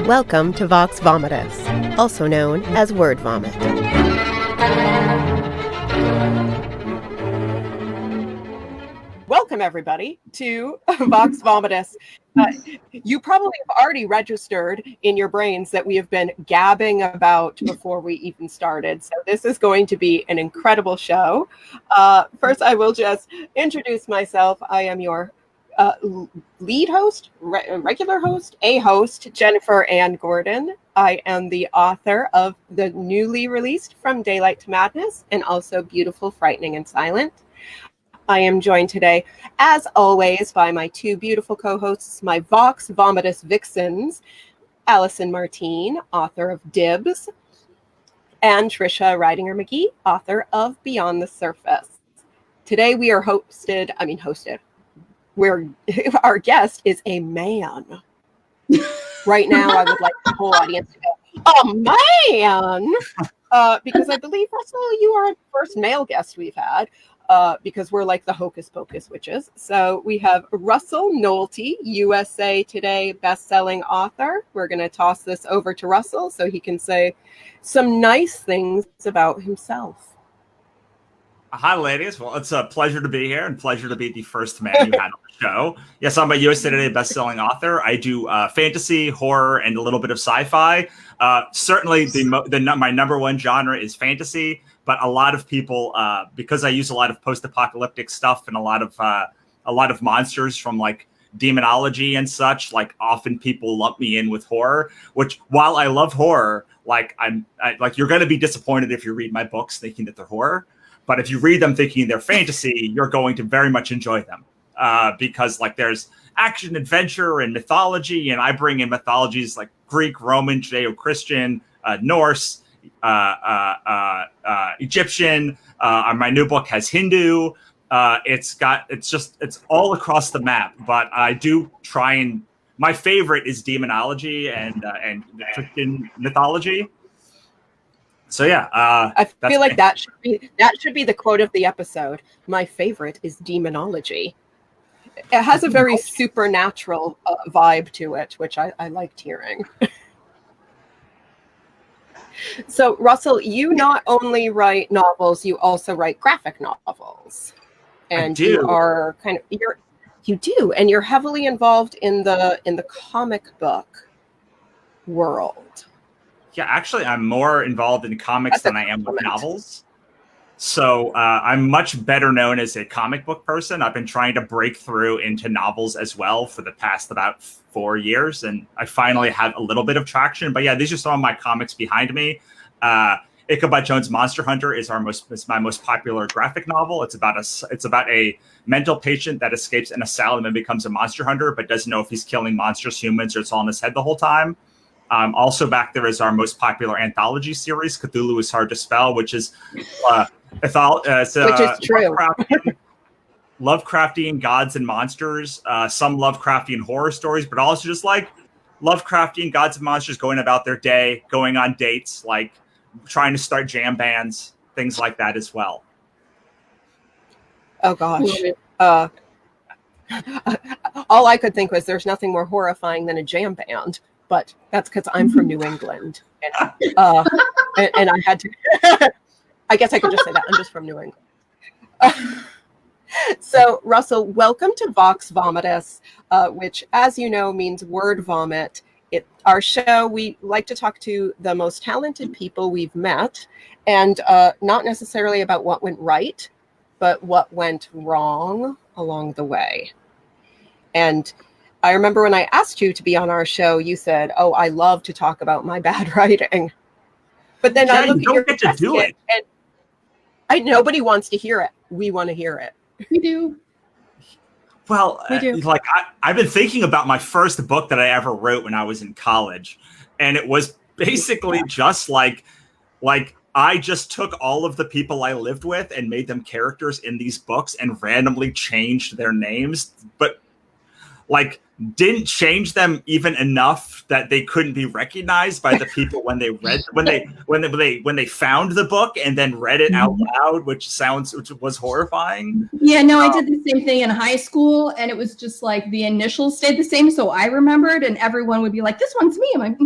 Welcome to Vox Vomitus, also known as word vomit. Welcome, everybody, to Vox Vomitus. You probably have already registered in your brains that we have been gabbing about before we even started. So this is going to be an incredible show. First, I will just introduce myself. I am your lead host, regular host, a host, Jennifer Ann Gordon. I am the author of the newly released From Daylight to Madness and also Beautiful, Frightening, and Silent. I am joined today, as always, by my two beautiful co-hosts, my Vox Vomitus vixens, Allison Martine, author of Dibs, and Trisha Mckee, author of Beyond the Surface. Today we are hosted. Our guest is a man. Right now, I would like the whole audience to go, "Oh, man!" Because I believe, Russell, you are the first male guest we've had. Because we're like the hocus pocus witches. So we have Russel Nohelty, USA Today bestselling author. We're going to toss this over to Russell so he can say some nice things about himself. Hi, ladies. Well, it's a pleasure to be here and pleasure to be the first man you had on the show. Yes, I'm a USA Today bestselling author. I do fantasy, horror, and a little bit of sci-fi. Certainly, my number one genre is fantasy. But a lot of people, because I use a lot of post-apocalyptic stuff and a lot of monsters from like demonology and such, like often people lump me in with horror. Which, while I love horror, like you're going to be disappointed if you read my books thinking that they're horror. But if you read them thinking they're fantasy, you're going to very much enjoy them because like there's action, adventure, and mythology, and I bring in mythologies like Greek, Roman, Judeo-Christian, Norse. Egyptian. My new book has Hindu. It's all across the map. But I do try and my favorite is demonology and Christian mythology. So yeah, I feel like that should be the quote of the episode. My favorite is demonology. It has a very supernatural vibe to it, which I liked hearing. So, Russell, you not only write novels, you also write graphic novels. And you are you do, and you're heavily involved in the comic book world. Yeah, actually, I'm more involved in comics than I am with novels. So I'm much better known as a comic book person. I've been trying to break through into novels as well for the past about 4 years, and I finally have a little bit of traction. But yeah, these are some of my comics behind me. Ichabod Jones' Monster Hunter is my most popular graphic novel. It's about a mental patient that escapes an asylum and becomes a monster hunter, but doesn't know if he's killing monstrous humans or it's all in his head the whole time. Also back there is our most popular anthology series, Cthulhu is Hard to Spell, which is which is true. Lovecraftian gods and monsters, some Lovecraftian horror stories, but also just like Lovecraftian gods and monsters going about their day, going on dates, like trying to start jam bands, things like that as well. Oh gosh. All I could think was there's nothing more horrifying than a jam band, but that's because I'm from New England. And I had to I guess I could just say that. I'm just from New England. So, Russell, welcome to Vox Vomitus, which, as you know, means word vomit. Our show, we like to talk to the most talented people we've met, and not necessarily about what went right, but what went wrong along the way. And I remember when I asked you to be on our show, you said, "Oh, I love to talk about my bad writing." But then I look at your test kit, and nobody wants to hear it. We want to hear it. We do. Well, like I've been thinking about my first book that I ever wrote when I was in college, and it was basically just like I just took all of the people I lived with and made them characters in these books and randomly changed their names. But like didn't change them even enough that they couldn't be recognized by the people when they read when they found the book and then read it out loud, which was horrifying. Yeah, no, I did the same thing in high school, and it was just like the initials stayed the same, so I remembered, and everyone would be like, "This one's me." I'm like,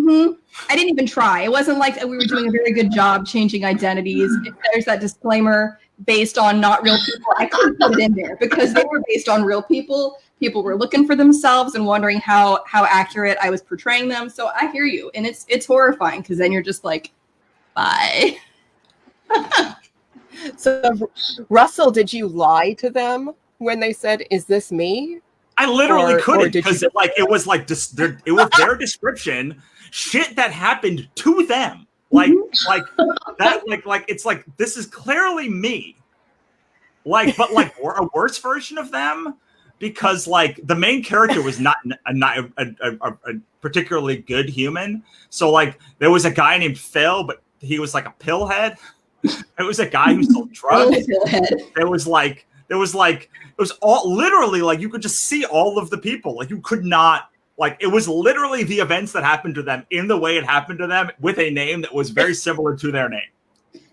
I didn't even try. It wasn't like we were doing a very good job changing identities. If there's that disclaimer based on not real people, I couldn't put it in there because they were based on real people. People were looking for themselves and wondering how accurate I was portraying them. So I hear you, and it's horrifying because then you're just like, bye. So, Russell, did you lie to them when they said, "Is this me"? I literally couldn't because it was their description, shit that happened to them, like it's like this is clearly me, like but like a worse version of them. Because like the main character was not a particularly good human. So like there was a guy named Phil, but he was like a pillhead. There was a guy who sold drugs. It was all literally like you could just see all of the people. Like you could not it was literally the events that happened to them in the way it happened to them with a name that was very similar to their name.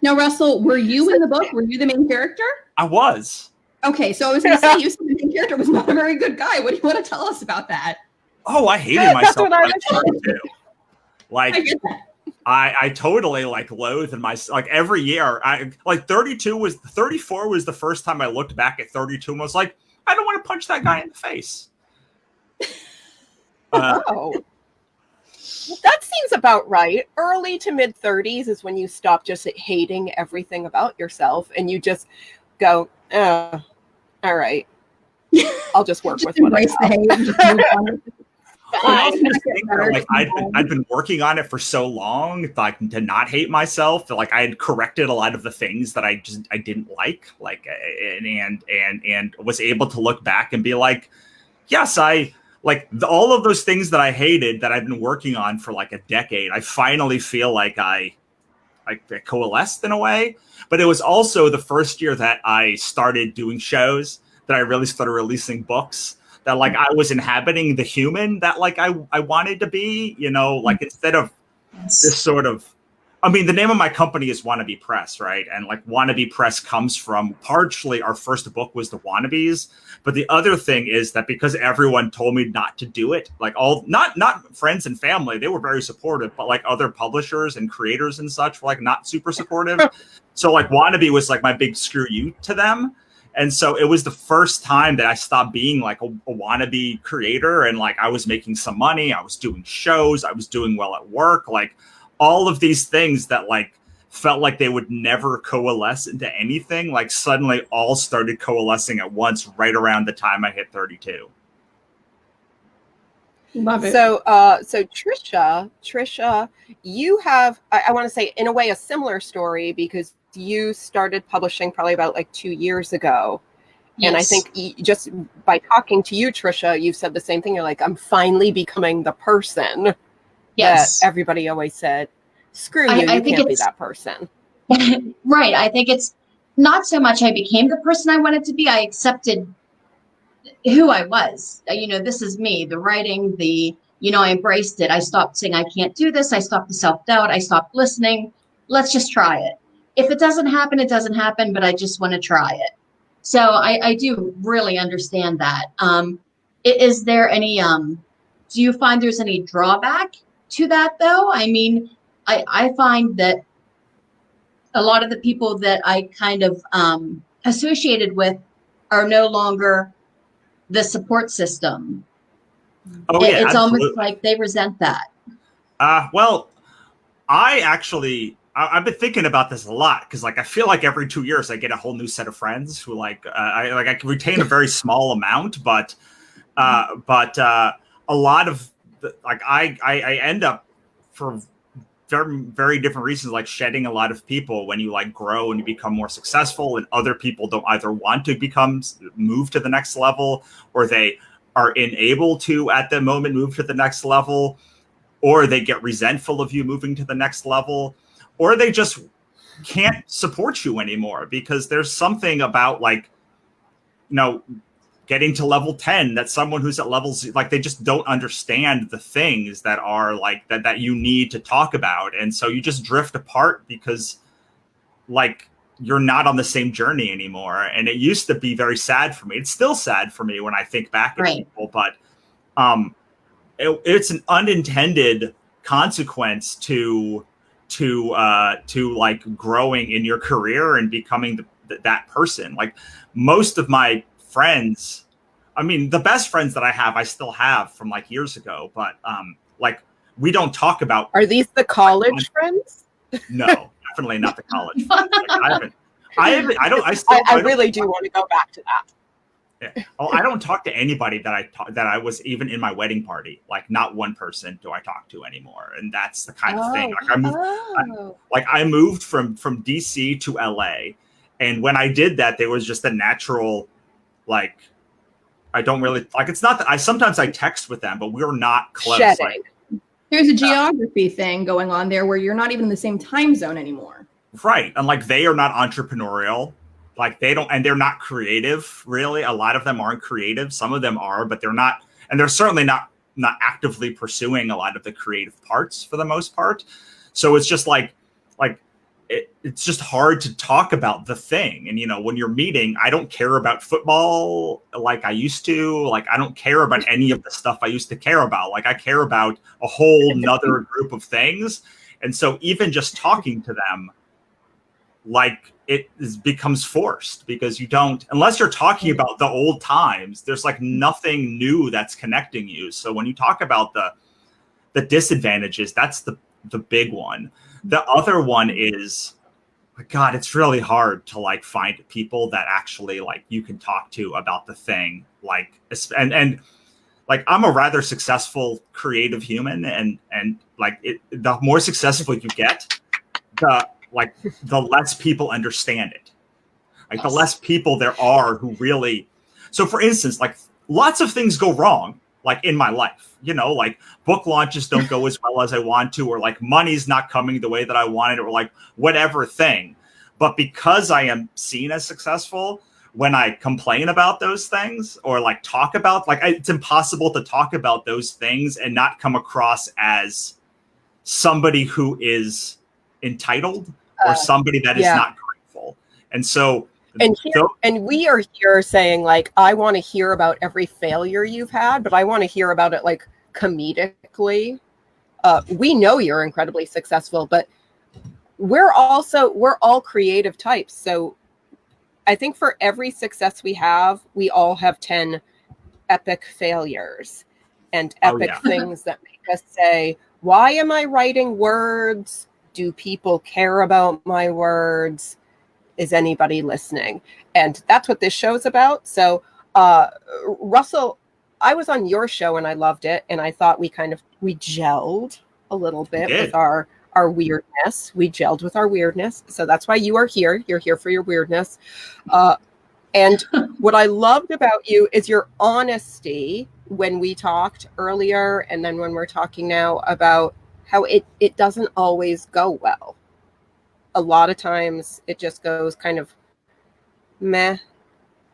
Now, Russell, were you in the book? Were you the main character? I was. Okay, so I was going to say, you said the main character was not a very good guy. What do you want to tell us about that? Oh, I hated myself. I get that. I totally loathed myself. Every year, 34 was the first time I looked back at 32 and was like, I don't want to punch that guy in the face. That seems about right. Early to mid 30s is when you stop just hating everything about yourself and you just go, all right, I'll just work with what I have. I'd been working on it for so long, to not hate myself. That I had corrected a lot of the things that I didn't like, and was able to look back and be like, yes, all of those things that I hated that I've been working on for a decade. I finally feel like I coalesced in a way. But it was also the first year that I started doing shows, that I really started releasing books, that I was inhabiting the human that I wanted to be, instead of this sort of, the name of my company is Wannabe Press, right? And Wannabe Press comes from partially our first book was The Wannabes. But the other thing is that because everyone told me not to do it, not friends and family, they were very supportive, but other publishers and creators and such were not super supportive. So Wannabe was my big screw you to them. And so it was the first time that I stopped being a wannabe creator. And I was making some money, I was doing shows, I was doing well at work, all of these things that felt like they would never coalesce into anything, suddenly all started coalescing at once right around the time I hit 32. Love it. So Trisha, you have, I want to say in a way, a similar story because you started publishing probably about 2 years ago. Yes. And I think just by talking to you, Trisha, you've said the same thing. You're like, I'm finally becoming the person that everybody always said, screw you, you can't be that person. Right. I think it's not so much I became the person I wanted to be. I accepted who I was. This is me, the writing, I embraced it. I stopped saying I can't do this. I stopped the self-doubt. I stopped listening. Let's just try it. If it doesn't happen, it doesn't happen, but I just want to try it. So I do really understand that. Is there any, do you find there's any drawback to that though? I find that a lot of the people that I kind of associated with are no longer the support system. Oh, yeah, it's absolutely. Almost like they resent that. Well, I've been thinking about this a lot because I feel like every 2 years I get a whole new set of friends who I can retain a very small amount, but a lot of I end up for very, very different reasons, shedding a lot of people when you grow and you become more successful, and other people don't either want to move to the next level, or they are unable to at the moment move to the next level, or they get resentful of you moving to the next level, or they just can't support you anymore because there's something about getting to level 10, that someone who's at levels, like, they just don't understand the things that are like that you need to talk about. And so you just drift apart because like you're not on the same journey anymore. And it used to be very sad for me. It's still sad for me when I think back at people, but it's an unintended consequence to like growing in your career and becoming that person. Like most of my friends, I mean, the best friends that I still have from like years ago, but like we don't talk about. Are these the college friends? No, definitely not the college friends. Like, I really do want to go back to that. Yeah. Oh, I don't talk to anybody that I was even in my wedding party. Like not one person do I talk to anymore, and that's the kind of thing. Like I moved from DC to LA, and when I did that, there was just a natural, like, I don't really like. It's not that sometimes I text with them, but we're not close. Like, there's a geography thing going on there where you're not even in the same time zone anymore. Right, and like they are not entrepreneurial. Like they don't, and they're not creative, really. A lot of them aren't creative. Some of them are, but they're not, and they're certainly not actively pursuing a lot of the creative parts for the most part. So it's just like it's just hard to talk about the thing. And, you know, when you're meeting, I don't care about football like I used to. Like, I don't care about any of the stuff I used to care about. Like, I care about a whole nother group of things. And so even just talking to them, like, becomes forced because you don't, unless you're talking about the old times, there's like nothing new that's connecting you. So when you talk about the disadvantages, that's the big one. The other one is, God, it's really hard to like find people that actually like you can talk to about the thing. Like, and like, I'm a rather successful creative human, and like the more successful you get, the less people understand it. Like the less people there are who really, so for instance, like lots of things go wrong, like in my life, you know, like book launches don't go as well as I want to, or like money's not coming the way that I wanted, or like whatever thing. But because I am seen as successful, when I complain about those things or like talk about, like it's impossible to talk about those things and not come across as somebody who is entitled or somebody that is not grateful. And so, and we are here saying like, I want to hear about every failure you've had, but I want to hear about it like comedically. We know you're incredibly successful, but we're all creative types. So I think for every success we all have 10 epic failures and epic things that make us say, why am I writing words? Do people care about my words? Is anybody listening? And that's what this show's about. So, Russell, I was on your show and I loved it. And I thought we gelled a little bit with our weirdness. We gelled with our weirdness. So that's why you are here. You're here for your weirdness. And what I loved about you is your honesty when we talked earlier. And then when we're talking now about how it doesn't always go well. A lot of times it just goes kind of meh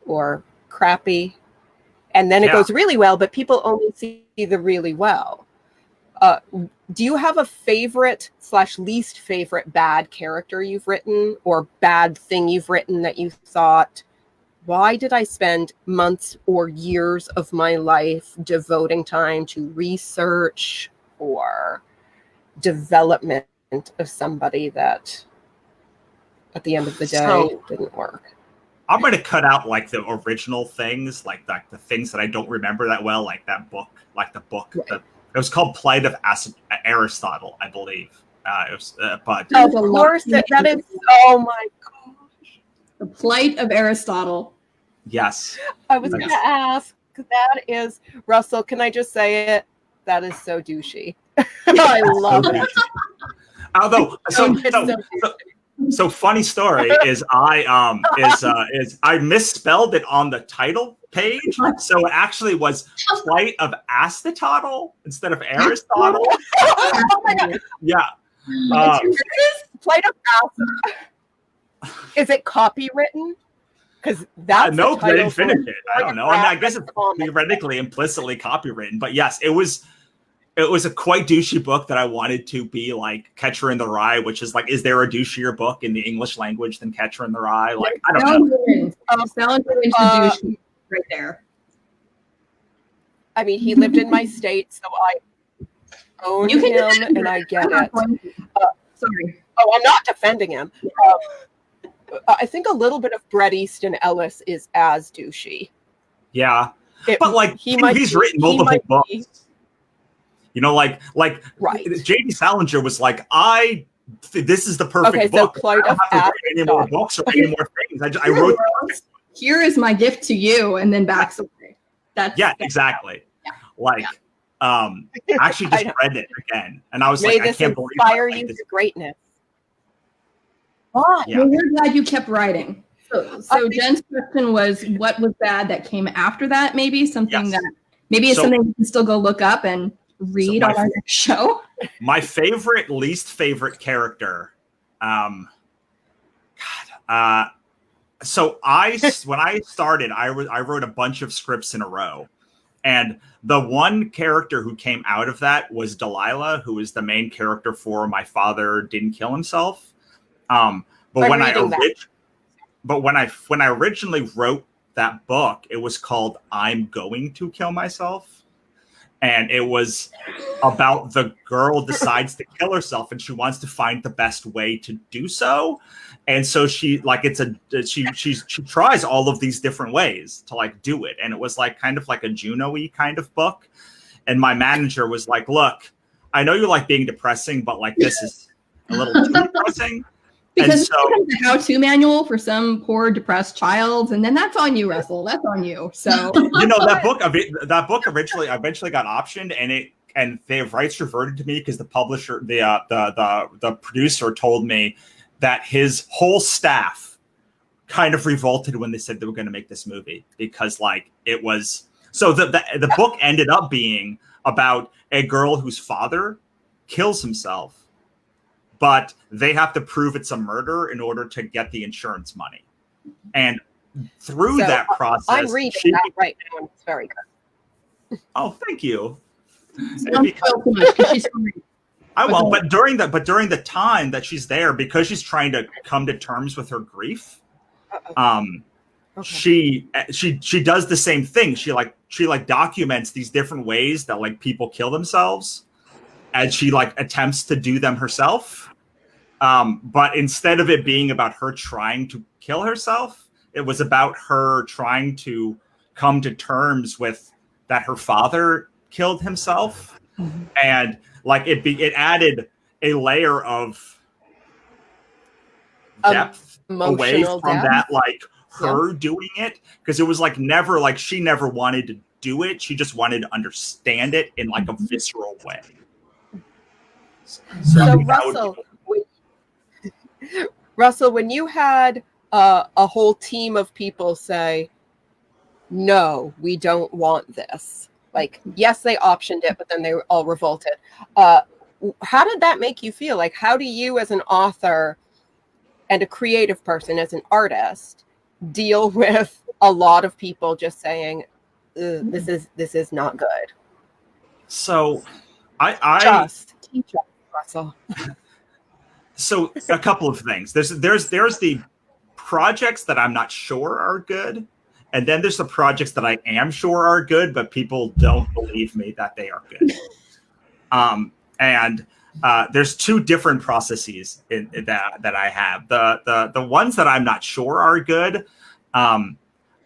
or crappy. And then it goes really well, but people only see the really well. Do you have a favorite / least favorite bad character you've written or bad thing you've written that you thought, why did I spend months or years of my life devoting time to research or development of somebody that at the end of the day didn't work? I'm going to cut out like the original things, like the things that I don't remember that well, like that book, it was called Plight of Aristotle, I believe. It was, but of course, that is. Oh my gosh, The Plight of Aristotle. Yes, I was going to ask. That is, Russell. Can I just say it? That is so douchey. I love it. Although, so funny story is I misspelled it on the title page, so it actually was Plight of Aristotle instead of Aristotle. Oh my God. Yeah, Plight of Aristotle. Is it copywritten? Because that's no, the I title didn't finish for it. I don't know. I mean, I guess it's comic. theoretically implicitly copywritten, but yes, it was a quite douchey book that I wanted to be like Catcher in the Rye, which is like, is there a douchier book in the English language than Catcher in the Rye? Like, I don't know. Salinger into douche right there. I mean, he lived in my state, so I own You can him, and I get it. Sorry. Oh, I'm not defending him. I think a little bit of Bret Easton Ellis is as douchey. Yeah, but like he's written multiple books. You know, like right. J.D. Salinger was like, this is the perfect book. So Plight I don't have to write any more books or any more things. I wrote. Here is my gift to you, and then backs away. That's exactly. Yeah. Like, I actually just read it again, and I was May like, I can't believe it. Inspire you to greatness. Well, we're glad you kept writing. So Jen's question was, what was bad that came after that? Maybe something that maybe it's something you can still go look up and read on our next show. My least favorite character. So when I started, I wrote a bunch of scripts in a row, and the one character who came out of that was Delilah, who is the main character for My Father Didn't Kill Himself. But when I originally wrote that book, it was called I'm Going to Kill Myself. And it was about the girl decides to kill herself and she wants to find the best way to do so. And so she tries all of these different ways to like do it. And it was like kind of like a Juno-y kind of book. And my manager was like, look, I know you like being depressing, but like this is a little too depressing. Because it's a how-to manual for some poor depressed child, and then that's on you, Russell. That's on you. So you know that book eventually got optioned, and the rights reverted to me because the publisher, the producer told me that his whole staff kind of revolted when they said they were going to make this movie because like it was so the book ended up being about a girl whose father kills himself. But they have to prove it's a murder in order to get the insurance money. And through that process... I'm reading that right now, and it's very good. Oh, thank you. I won't, but during the time that she's there, because she's trying to come to terms with her grief, she does the same thing. She documents these different ways that like people kill themselves, and she like attempts to do them herself. But instead of it being about her trying to kill herself, it was about her trying to come to terms with that her father killed himself. Mm-hmm. And like it added a layer of depth away from that, like her doing it. Because it was like never like she never wanted to do it. She just wanted to understand it in like a visceral way. So Russell, when you had a whole team of people say, no, we don't want this. Like, yes, they optioned it, but then they were all revolted. How did that make you feel? Like, how do you as an author and a creative person, as an artist, deal with a lot of people just saying, this is not good? So I just teach us, Russell. So a couple of things. There's the projects that I'm not sure are good, and then there's the projects that I am sure are good, but people don't believe me that they are good. And there's two different processes that I have. The ones that I'm not sure are good, I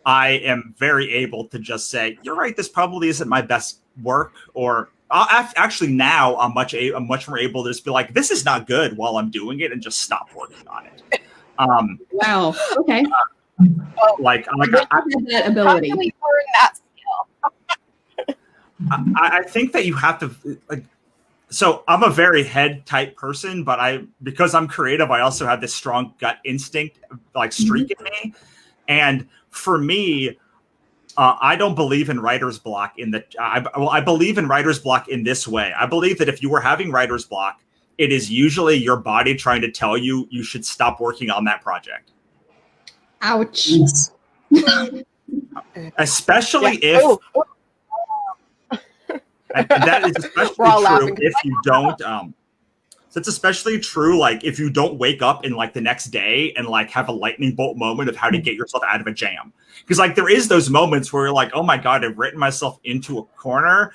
am very able to just say, you're right, this probably isn't my best work, or actually now I'm much more able to just be like, this is not good while I'm doing it and just stop working on it. Wow. Okay. Like that ability. How can we learn that skill? I think that you have to like. So I'm a very head type person, but because I'm creative, I also have this strong gut instinct like streak in me. And for me, I don't believe in writer's block I believe in writer's block in this way. I believe that if you were having writer's block, it is usually your body trying to tell you should stop working on that project. Ouch. Especially Yeah. if and that is especially We're all true laughing. if you don't so it's especially true like if you don't wake up in like the next day and like have a lightning bolt moment of how to get yourself out of a jam. Because like there is those moments where you're like, oh my God, I've written myself into a corner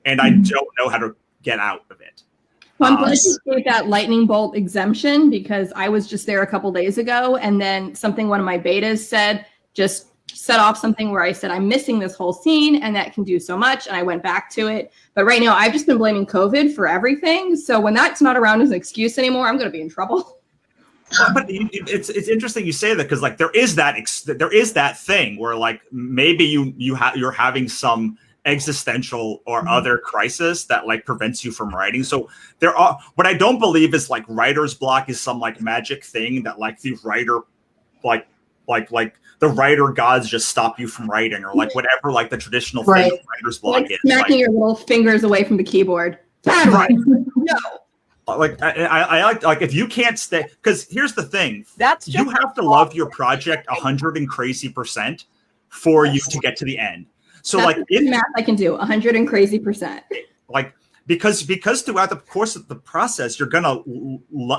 and I don't know how to get out of it. Well, I'm glad you gave that lightning bolt exemption, because I was just there a couple days ago, and then something one of my betas said just set off something where I said, I'm missing this whole scene and that can do so much. And I went back to it. But right now I've just been blaming COVID for everything. So when that's not around as an excuse anymore, I'm going to be in trouble. But it's interesting you say that, because like there is that thing where like maybe you're having some existential or other crisis that like prevents you from writing. So there are, what I don't believe is like writer's block is some like magic thing that like the writer like the writer gods just stop you from writing, or like whatever like the traditional thing of writer's block like is. Smacking your little fingers away from the keyboard. Right. No. Like I like if you can't stay, because here's the thing, That's you have to love your project 100% for you to get to the end. So That's like the math I can do 100%. Like because throughout the course of the process, you're gonna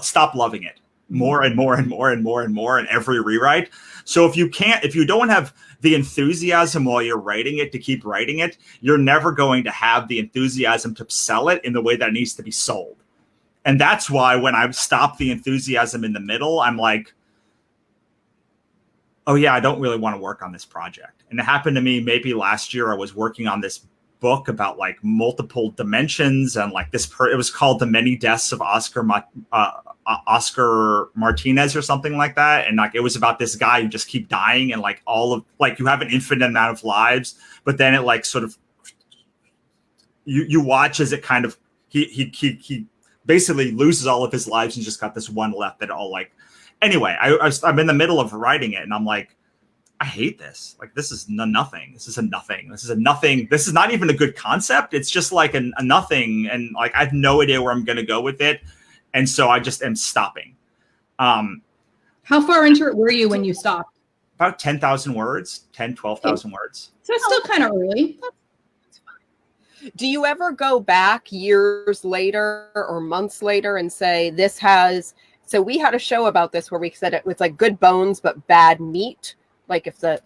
stop loving it more and more and more and more and more in every rewrite. So if you don't have the enthusiasm while you're writing it to keep writing it, you're never going to have the enthusiasm to sell it in the way that it needs to be sold. And that's why when I stop the enthusiasm in the middle, I'm like, oh yeah, I don't really want to work on this project. And it happened to me maybe last year. I was working on this book about like multiple dimensions and like it was called The Many Deaths of Oscar Martinez or something like that. And like it was about this guy who just keep dying, and like all of like you have an infinite amount of lives, but then it like sort of you watch as it kind of he basically loses all of his lives and just got this one left that all like. Anyway, I'm in the middle of writing it and I'm like, I hate this. Like, this is nothing. This is a nothing. This is a nothing. This is not even a good concept. It's just like a nothing. And like, I have no idea where I'm going to go with it. And so I just am stopping. How far into it were you when you stopped? About 10,000 words, 12,000 words. So it's still kind of early. Do you ever go back years later or months later and say, this has, so we had a show about this where we said it was like good bones, but bad meat. Like do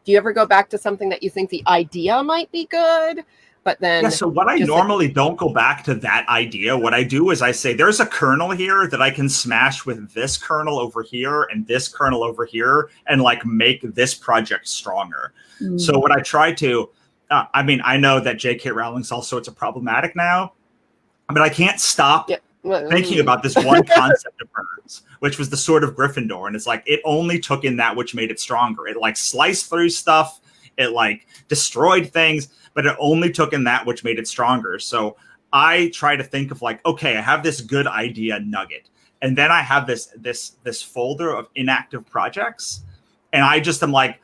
you ever go back to something that you think the idea might be good, but then. Yeah, so what I normally don't go back to that idea. What I do is I say, there's a kernel here that I can smash with this kernel over here and this kernel over here and like make this project stronger. Mm. So what I try to, I mean, I know that J.K. Rowling's all sorts of problematic now, but I can't stop thinking about this one concept of hers, which was the Sword of Gryffindor. And it's like, it only took in that which made it stronger. It like sliced through stuff. It like destroyed things, but it only took in that which made it stronger. So I try to think of like, okay, I have this good idea nugget. And then I have this folder of inactive projects. And I just am like,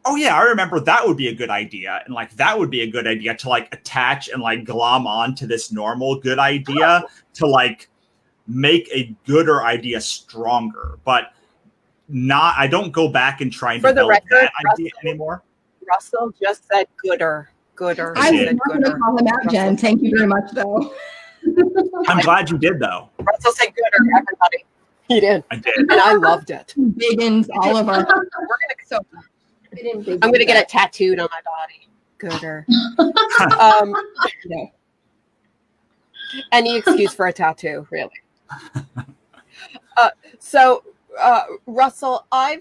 oh yeah, I remember that would be a good idea. And like, that would be a good idea to like attach and like glom on to this normal good idea to like make a gooder idea stronger, but I don't go back and try and develop that idea anymore. Russell just said gooder. I was not going to call him out, Jen. Thank you very much, though. I'm glad you did, though. Russell said gooder, everybody. He did. I did. And I loved it. Biggins, all of our. I'm going to get it tattooed on my body. Gooder. No. Any excuse for a tattoo, really. Russell, I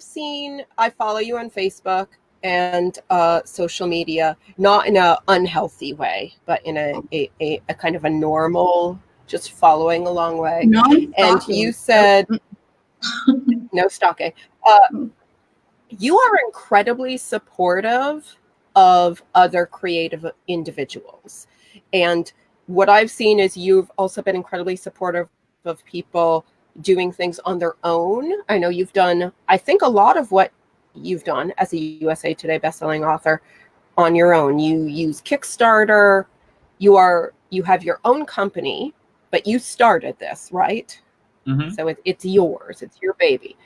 follow you on Facebook and social media, not in an unhealthy way, but in a kind of a normal, just following along way. And you said, no stalking. You are incredibly supportive of other creative individuals. And what I've seen is you've also been incredibly supportive of people doing things on their own. I know you've done, I think, a lot of what you've done as a USA Today bestselling author on your own. You use Kickstarter. You have your own company, but you started this, right? Mm-hmm. So it's yours. It's your baby.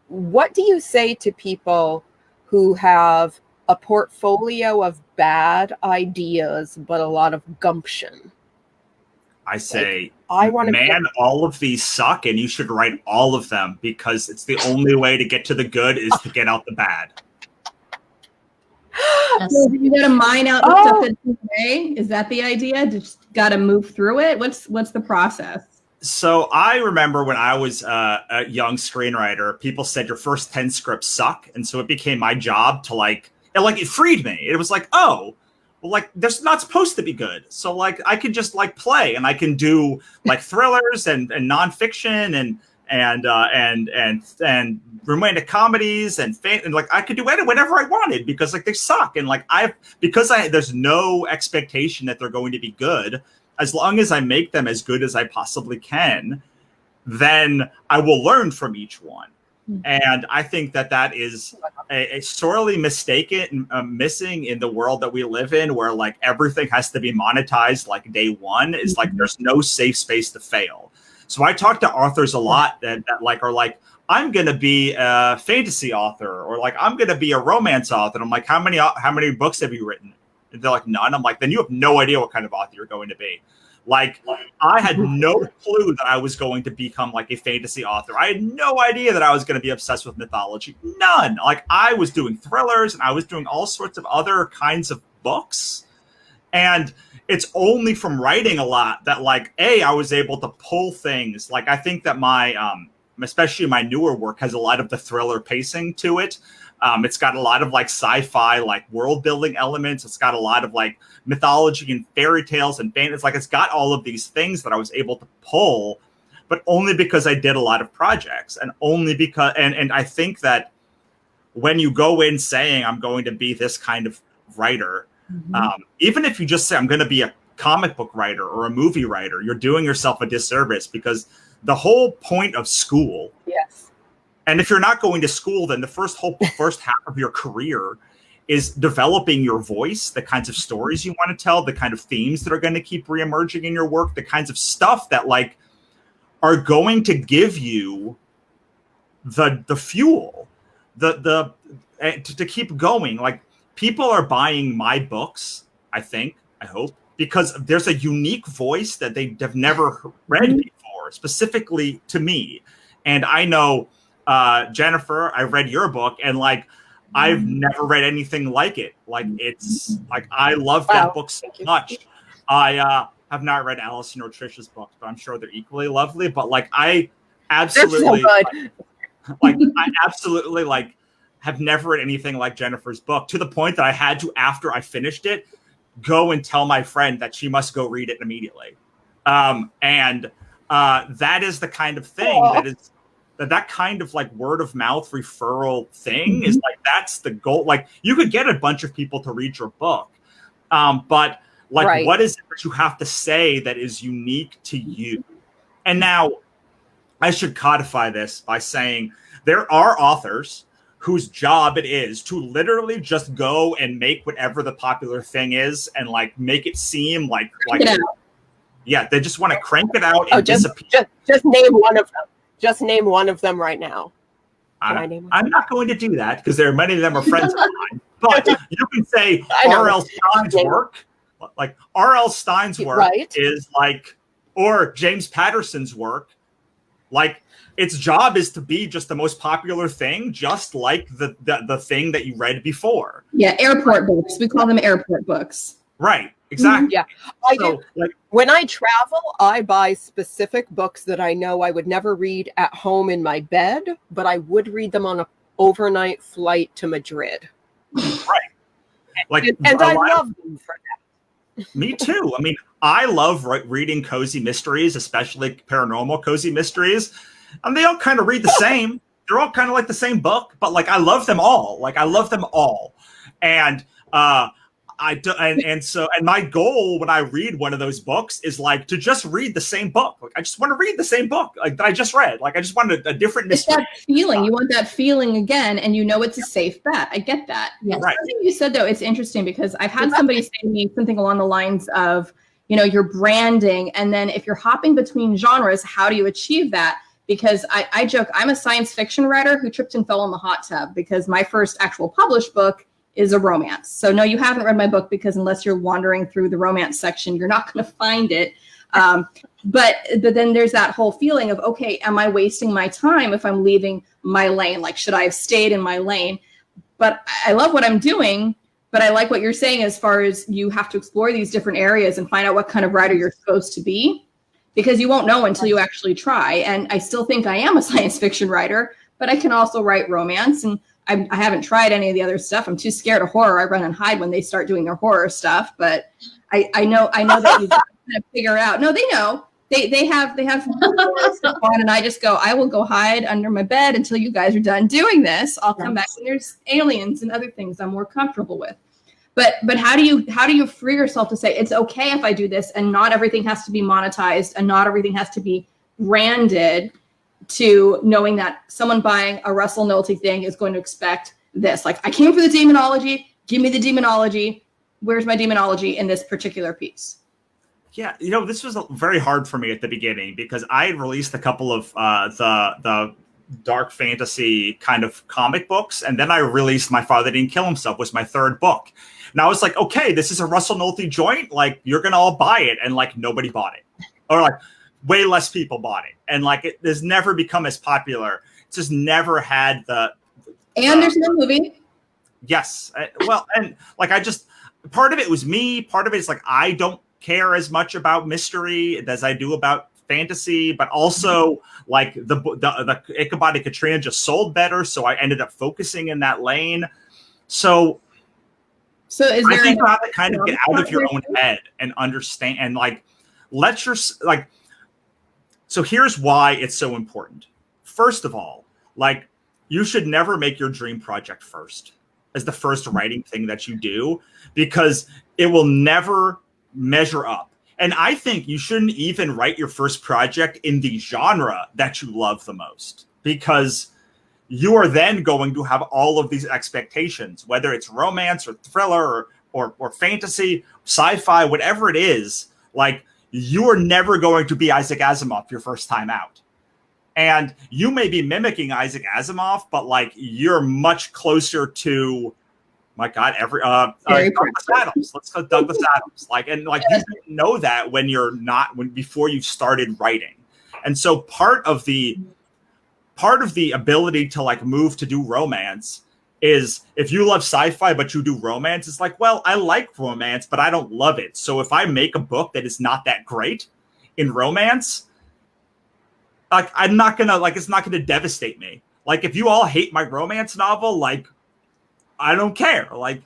What do you say to people who have a portfolio of bad ideas, but a lot of gumption. I say, I want to man, all of these suck, and you should write all of them because it's the only way to get to the good is to get out the bad. Yes. So you got to mine out the stuff that's in the way. Is that the idea? Just got to move through it. What's the process? So I remember when I was a young screenwriter, people said your first 10 scripts suck, and so it became my job to it freed me. It was like, oh, well, like there's not supposed to be good, so like I can just like play, and I can do like thrillers and nonfiction and romantic comedies and like I could do whatever I wanted because like they suck, and like there's no expectation that they're going to be good. As long as I make them as good as I possibly can, then I will learn from each one. And I think that is a sorely missing in the world that we live in, where like everything has to be monetized like day one. Is like there's no safe space to fail. So I talk to authors a lot that like are like, I'm going to be a fantasy author, or like I'm going to be a romance author. And I'm like, how many books have you written? And they're like, none. I'm like, then you have no idea what kind of author you're going to be. Like, I had no clue that I was going to become like a fantasy author. I had no idea that I was going to be obsessed with mythology. None. Like, I was doing thrillers and I was doing all sorts of other kinds of books. And it's only from writing a lot that like, I was able to pull things. Like, I think that my, especially my newer work has a lot of the thriller pacing to it. It's got a lot of like sci-fi, like world building elements. It's got a lot of like mythology and fairy tales and fantasy. Like it's got all of these things that I was able to pull, but only because I did a lot of projects, and only because, and I think that when you go in saying I'm going to be this kind of writer, even if you just say I'm going to be a comic book writer or a movie writer, you're doing yourself a disservice, because the whole point of school. Yes. And if you're not going to school, then the first half of your career is developing your voice, the kinds of stories you want to tell, the kind of themes that are going to keep reemerging in your work, the kinds of stuff that like are going to give you the fuel, to keep going. Like, people are buying my books, I hope, because there's a unique voice that they have never read before, specifically to me. And I know, Jennifer, I read your book, and like I've never read anything like it. Like, it's like I love that book so much. I have not read Allison or Trisha's books, but I'm sure they're equally lovely. But like I absolutely like have never read anything like Jennifer's book, to the point that I had to, after I finished it, go and tell my friend that she must go read it immediately. And that is the kind of thing that kind of like word of mouth referral thing is like, that's the goal. Like, you could get a bunch of people to read your book, but like, what is it that you have to say that is unique to you? And now I should codify this by saying there are authors whose job it is to literally just go and make whatever the popular thing is and like make it seem like yeah, they just want to crank it out and disappear. Just name one of them. Just name one of them right now. I'm not going to do that, because there are many of them are friends of mine. But you can say R.L. Stine's work. Like, R.L. Stine's work is like, or James Patterson's work. Like, its job is to be just the most popular thing, just like the thing that you read before. Yeah, airport books. We call them airport books. Right. Exactly. Yeah. When I travel, I buy specific books that I know I would never read at home in my bed, but I would read them on an overnight flight to Madrid. Right. Like, and I love them for that. Me too. I mean, I love reading cozy mysteries, especially paranormal cozy mysteries. And they all kind of read the same. They're all kind of like the same book, but like I love them all. And so my goal when I read one of those books is like to just read the same book. Like, I just want to read the same book like that I just read. Like, I just wanted a different mystery. It's that feeling. You want that feeling again, and you know it's a safe bet. I get that. Yes. Right. Something you said though, it's interesting, because I've had somebody say to me something along the lines of, your branding, and then if you're hopping between genres, how do you achieve that? because I joke, I'm a science fiction writer who tripped and fell in the hot tub, because my first actual published book is a romance. So no, you haven't read my book, because unless you're wandering through the romance section, you're not going to find it. But then there's that whole feeling of, okay, am I wasting my time if I'm leaving my lane? Like, should I have stayed in my lane? But I love what I'm doing, but I like what you're saying as far as you have to explore these different areas and find out what kind of writer you're supposed to be, because you won't know until you actually try. And I still think I am a science fiction writer, but I can also write romance. And I haven't tried any of the other stuff. I'm too scared of horror. I run and hide when they start doing their horror stuff. But I know that you've got to kind of figure out. No, they know. They have stuff on, and I just go, I will go hide under my bed until you guys are done doing this. I'll come back, and there's aliens and other things I'm more comfortable with. But how do you free yourself to say it's okay if I do this, and not everything has to be monetized, and not everything has to be branded, to knowing that someone buying a Russel Nohelty thing is going to expect this. Like, I came for the demonology, give me the demonology. Where's my demonology in this particular piece? Yeah, this was very hard for me at the beginning, because I had released a couple of the dark fantasy kind of comic books, and then I released My Father Didn't Kill Himself, was my third book. And I was like, okay, this is a Russel Nohelty joint. Like, you're gonna all buy it, and like nobody bought it, or like way less people bought it, and like it has never become as popular. It's just never had the. And there's no movie. Yes, well, and like part of it was me. Part of it is like I don't care as much about mystery as I do about fantasy, but also like the Ichabod and Katrina just sold better, so I ended up focusing in that lane. So is there? I think you have to kind of get out of your own head and understand, and like let your like. So here's why it's so important. First of all, like you should never make your dream project first as the first writing thing that you do, because it will never measure up. And I think you shouldn't even write your first project in the genre that you love the most, because you are then going to have all of these expectations, whether it's romance or thriller or fantasy, sci-fi, whatever it is. Like, you are never going to be Isaac Asimov your first time out. And you may be mimicking Isaac Asimov, but like you're much closer to, my God, Douglas Adams. Let's go Douglas Adams. Like, and like you didn't know that before you started writing. And so part of the ability to like move to do romance is, if you love sci-fi but you do romance, it's like, well, I like romance, but I don't love it. So if I make a book that is not that great in romance, like I'm not gonna like it's not gonna devastate me. Like if you all hate my romance novel, like I don't care. Like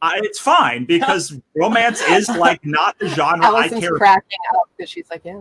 it's fine, because romance is like not the genre Allison's I care cracking up because she's like, yeah,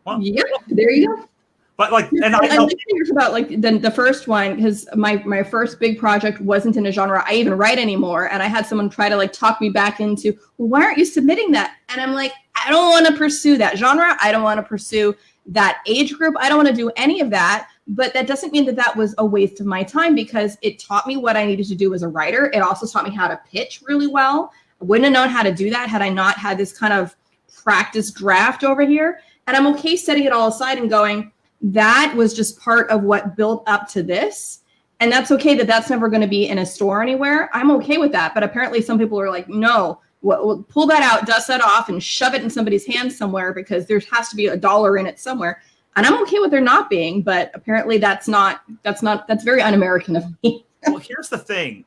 well, yeah, there you go. But like, and I'm curious about like the first one, because my first big project wasn't in a genre I even write anymore, and I had someone try to like talk me back into, well, why aren't you submitting that? And I'm like, I don't want to pursue that genre. I don't want to pursue that age group. I don't want to do any of that. But that doesn't mean that was a waste of my time, because it taught me what I needed to do as a writer. It also taught me how to pitch really well. I wouldn't have known how to do that had I not had this kind of practice draft over here. And I'm okay setting it all aside and going, that was just part of what built up to this. And that's okay that that's never going to be in a store anywhere. I'm okay with that. But apparently some people are like, no, we'll pull that out, dust that off, and shove it in somebody's hand somewhere, because there has to be $1 in it somewhere. And I'm okay with there not being, but apparently that's very un-American of me. Well, here's the thing.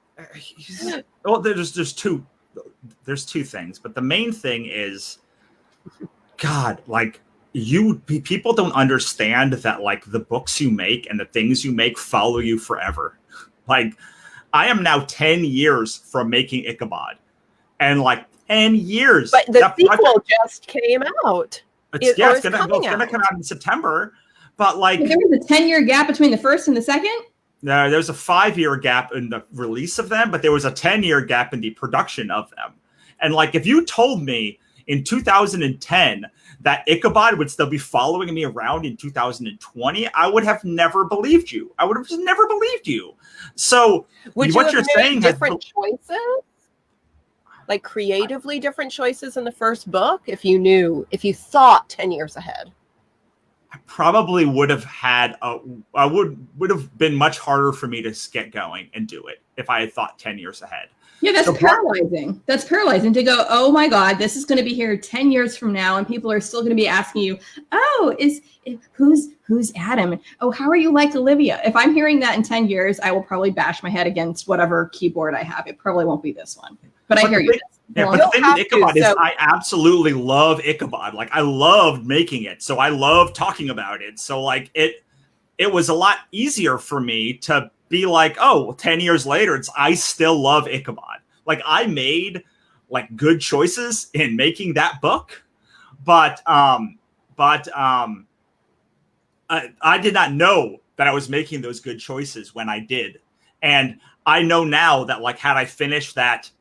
Well, there's two things, but the main thing is, God, like people don't understand that like the books you make and the things you make follow you forever. Like I am now 10 years from making Ichabod, and like 10 years. But the sequel just came out. It's going to come out in September, but like there was a 10-year gap between the first and the second. No, there's a 5-year gap in the release of them, but there was a 10-year gap in the production of them. And like, if you told me in 2010 that Ichabod would still be following me around in 2020, I would have never believed you. I would have just never believed you. So what you're saying, different choices? Like creatively different choices in the first book, if you thought 10 years ahead? I probably would have would have been much harder for me to get going and do it if I had thought 10 years ahead. Yeah, that's paralyzing. That's paralyzing to go, oh my God, this is going to be here 10 years from now, and people are still going to be asking you, oh, who's Adam? Oh, how are you like Olivia? If I'm hearing that in 10 years, I will probably bash my head against whatever keyboard I have. It probably won't be this one. But I hear you. Yeah, but the thing with Ichabod is I absolutely love Ichabod. Like, I loved making it. So I love talking about it. So like it was a lot easier for me to be like, oh, 10 years later, I still love Ichabod. Like, I made like good choices in making that book, but I did not know that I was making those good choices when I did. And I know now that, like, had I finished that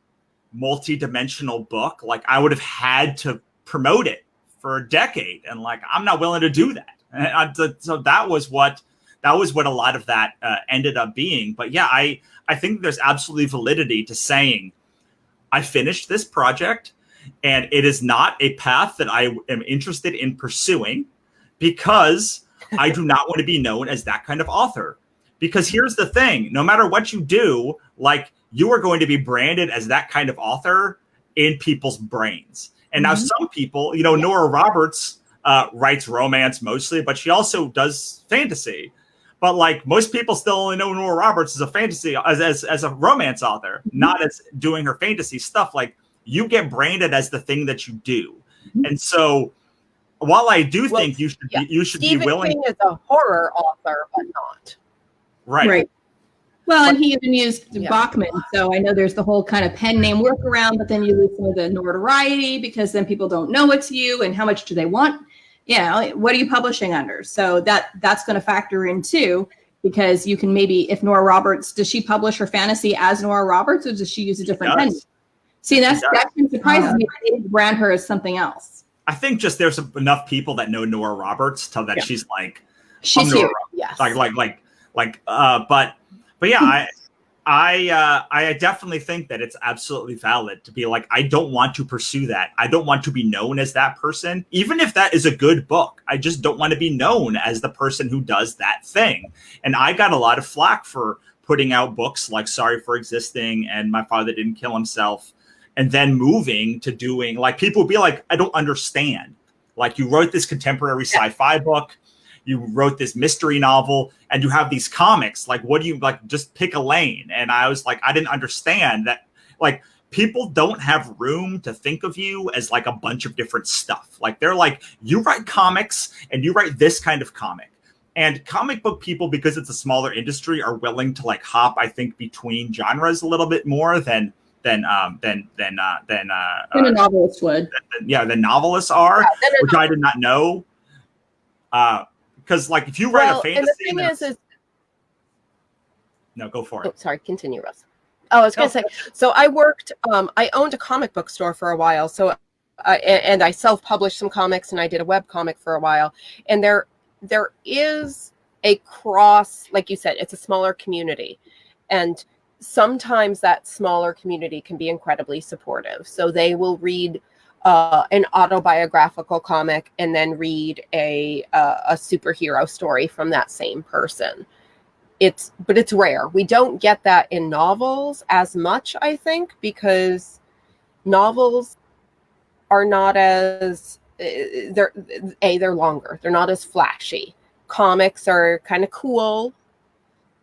multi-dimensional book, like, I would have had to promote it for a decade, and like, I'm not willing to do that. And so that was what a lot of that ended up being. But yeah, I think there's absolutely validity to saying I finished this project and it is not a path that I am interested in pursuing, because I do not want to be known as that kind of author. Because here's the thing, no matter what you do, like, you are going to be branded as that kind of author in people's brains. And now some people, Nora Roberts writes romance mostly, but she also does fantasy. But like, most people still only know Nora Roberts as a fantasy, as a romance author, not as doing her fantasy stuff. Like, you get branded as the thing that you do. And so while I do think you should be willing. King is a horror author, but not. Right. Well, and he even used Bachman, so I know there's the whole kind of pen name workaround, but then you lose some of the notoriety because then people don't know it's you, and how much do they want? What are you publishing under? So that's going to factor in too, because you can maybe, if Nora Roberts, does she publish her fantasy as Nora Roberts, or does she use a different pen? See, that surprises me. They didn't brand her as something else. I think just there's enough people that know Nora Roberts that she's like, she's here. Yes. But yeah, I definitely think that it's absolutely valid to be like, I don't want to pursue that. I don't want to be known as that person, even if that is a good book. I just don't want to be known as the person who does that thing. And I got a lot of flack for putting out books like Sorry for Existing and My Father Didn't Kill Himself, and then moving to doing, like, people would be like, I don't understand. Like, you wrote this contemporary sci-fi book, you wrote this mystery novel, and you have these comics. Like, what do you, like, just pick a lane? And I was like, I didn't understand that, like, people don't have room to think of you as like a bunch of different stuff. Like, they're like, you write comics and you write this kind of comic. And comic book people, because it's a smaller industry, are willing to like hop, I think, between genres a little bit more than a novelist would. Than novelists are, which I did not know. Because like, if you write a fantasy, and the thing is no, go for it. Oh, sorry, continue, Russ. Oh, I was going to say, so I worked, I owned a comic book store for a while. So, and I self-published some comics, and I did a web comic for a while. And there is a cross, like you said, it's a smaller community. And sometimes that smaller community can be incredibly supportive. So they will read an autobiographical comic and then read a superhero story from that same person. But it's rare. We don't get that in novels as much, I think, because novels are not as they're longer. They're not as flashy. Comics are kind of cool.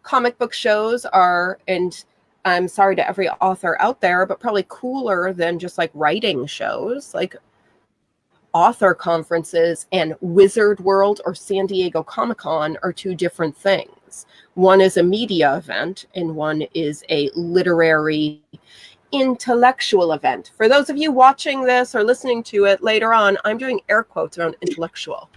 Comic book shows are, and I'm sorry to every author out there, but probably cooler than just like writing shows. Like, author conferences and Wizard World or San Diego Comic-Con are two different things. One is a media event and one is a literary, intellectual event. For those of you watching this or listening to it later on, I'm doing air quotes around intellectual.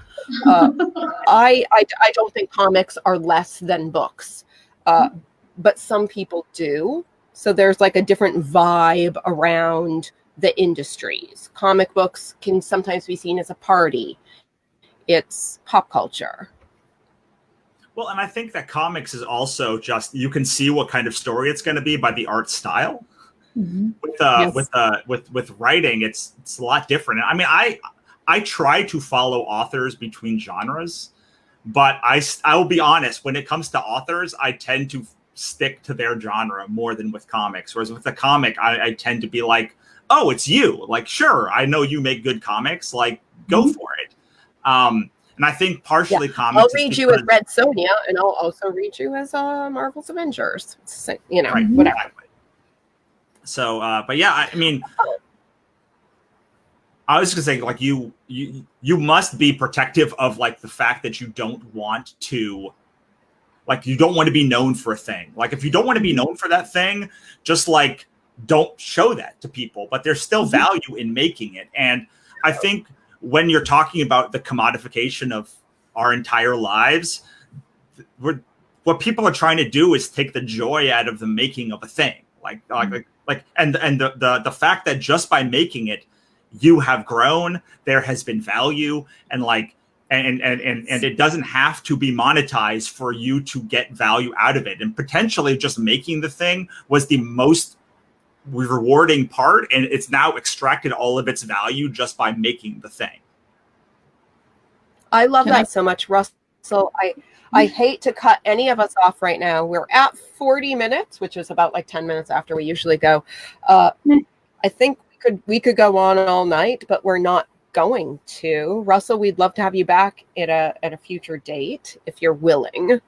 I don't think comics are less than books. But some people do. So there's like a different vibe around the industries. Comic books can sometimes be seen as a party. It's pop culture. Well, and I think that comics is also just, you can see what kind of story it's going to be by the art style. Mm-hmm. With writing, it's a lot different. I mean, I try to follow authors between genres. But I will be honest, when it comes to authors, I tend to stick to their genre more than with comics. Whereas with the comic, I tend to be like, oh, it's you. Like, sure, I know you make good comics. Like, go for it. And I think partially comics. I'll read you as Red Sonja, and I'll also read you as Marvel's Avengers. You know, right, whatever. Exactly. So, but yeah, I mean, I was just gonna say, like, you must be protective of like the fact that you don't want to, like, you don't want to be known for a thing. Like, if you don't want to be known for that thing, just like don't show that to people. But there's still value in making it, and I think when you're talking about the commodification of our entire lives, what people are trying to do is take the joy out of the making of a thing. And the fact that just by making it, you have grown, there has been value, and it doesn't have to be monetized for you to get value out of it. And potentially just making the thing was the most rewarding part, and it's now extracted all of its value just by making the thing. I love that so much, Russell. I hate to cut any of us off right now. We're at 40 minutes, which is about like 10 minutes after we usually go. I think we could go on all night, but we're not going to. Russell, we'd love to have you back at a future date if you're willing.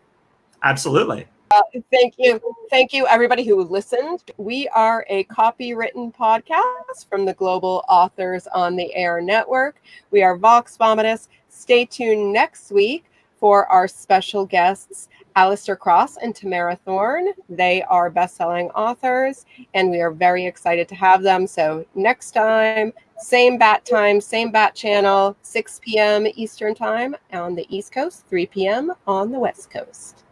Absolutely. Thank you, everybody who listened. We are a copywritten podcast from the Global Authors on the Air Network. We are Vox Vomitus. Stay tuned next week for our special guests, Alistair Cross and Tamara Thorne. They are best-selling authors, and we are very excited to have them. So next time, same bat time, same bat channel, 6 p.m. Eastern Time on the East Coast, 3 p.m. on the West Coast.